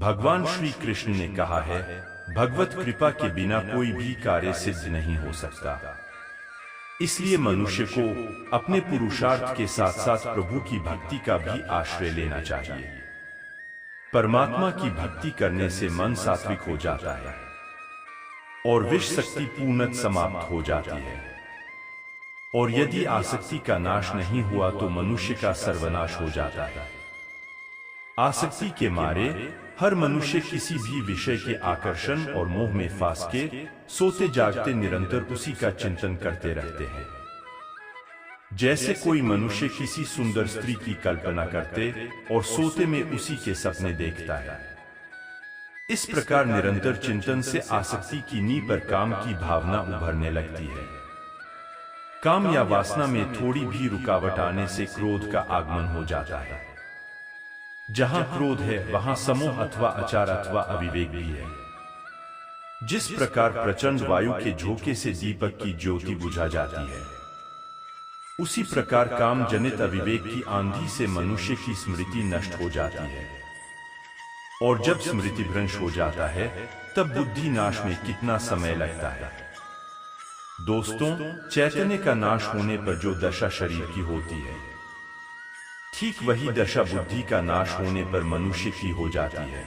भगवान श्री कृष्ण ने कहा है, भगवत कृपा के बिना कोई भी कार्य सिद्ध नहीं हो सकता। इसलिए मनुष्य को अपने पुरुषार्थ के साथ साथ प्रभु की भक्ति का भी आश्रय लेना चाहिए। परमात्मा की भक्ति करने से मन सात्विक हो जाता है और विष शक्ति पूर्णत समाप्त हो जाती है। और यदि आसक्ति का नाश नहीं हुआ तो मनुष्य का सर्वनाश हो जाता है। आसक्ति के मारे हर मनुष्य किसी भी विषय के आकर्षण और मोह में फंस के सोते जागते निरंतर उसी का चिंतन करते रहते हैं। जैसे कोई मनुष्य किसी सुंदर स्त्री की कल्पना करते और सोते में उसी के सपने देखता है। इस प्रकार निरंतर चिंतन से आसक्ति की नींव पर काम की भावना उभरने लगती है। काम या वासना में थोड़ी भी रुकावट आने से क्रोध का आगमन हो जाता है। जहां क्रोध है वहां समोह अथवा आचार अथवा अविवेक भी है। जिस प्रकार प्रचंड वायु के झोंके से दीपक की ज्योति बुझा जाती है, उसी प्रकार काम जनित अविवेक की आंधी से मनुष्य की स्मृति नष्ट हो जाती है। और जब स्मृति भ्रंश हो जाता है तब बुद्धि नाश में कितना समय लगता है। दोस्तों, चैतन्य का नाश होने पर जो दशा शरीर की होती है, ठीक वही दशा बुद्धि का नाश होने पर मनुष्य की हो जाती है।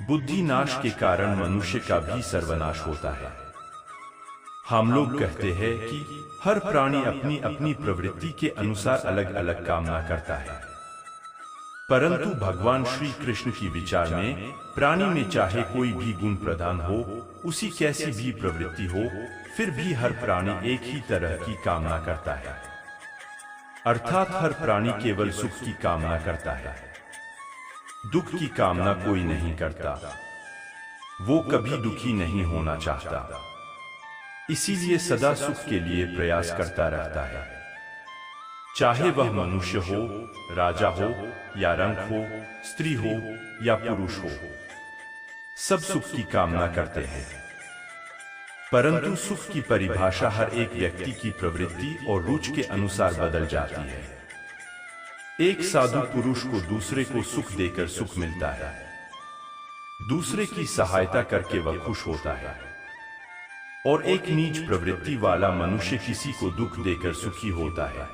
बुद्धि नाश के कारण मनुष्य का भी सर्वनाश होता है। हम लोग कहते हैं कि हर प्राणी अपनी अपनी प्रवृत्ति के अनुसार अलग अलग कामना करता है, परंतु भगवान श्री कृष्ण की विचार में प्राणी में चाहे कोई भी गुण प्रधान हो, उसी कैसी भी प्रवृत्ति हो, फिर भी हर प्राणी एक ही तरह की कामना करता है। अर्थात हर प्राणी केवल सुख की कामना करता है, दुख की कामना कोई नहीं करता। वो कभी दुखी नहीं होना चाहता, इसीलिए सदा सुख के लिए प्रयास करता रहता है। चाहे वह मनुष्य हो, राजा हो या रंक हो, स्त्री हो या पुरुष हो, सब सुख की कामना करते हैं। परंतु सुख की परिभाषा हर एक व्यक्ति की प्रवृत्ति और रुचि के अनुसार बदल जाती है। एक साधु पुरुष को दूसरे को सुख देकर सुख मिलता है, दूसरे की सहायता करके वह खुश होता है। और एक नीच प्रवृत्ति वाला मनुष्य किसी को दुख देकर सुखी होता है।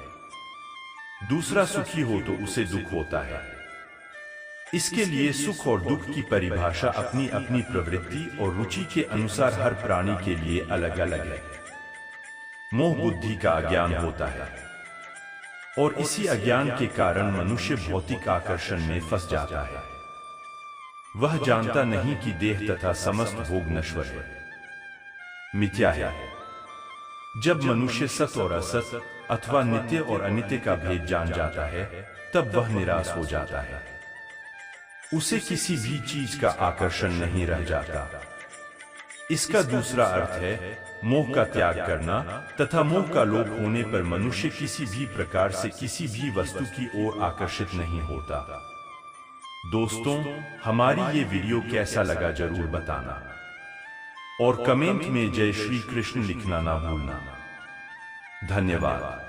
दूसरा सुखी हो तो उसे दुख होता है। इसके लिए सुख और दुख की परिभाषा अपनी अपनी प्रवृत्ति और रुचि के अनुसार हर प्राणी के लिए अलग अलग है। मोह बुद्धि का अज्ञान होता है और इसी अज्ञान के कारण मनुष्य भौतिक आकर्षण में फंस जाता है। वह जानता नहीं कि देह तथा समस्त भोग नश्वर है, मिथ्या है। जब मनुष्य सत और असत अथवा नित्य और अनित्य का भेद जान जाता है, तब वह निराश हो जाता है। उसे किसी भी चीज का आकर्षण नहीं रह जाता। इसका दूसरा अर्थ है मोह का त्याग करना, तथा मोह का लोप होने पर मनुष्य किसी भी प्रकार से किसी भी वस्तु की ओर आकर्षित नहीं होता। दोस्तों, हमारी ये वीडियो कैसा लगा जरूर बताना और कमेंट में जय श्री कृष्ण लिखना ना भूलना। धन्यवाद।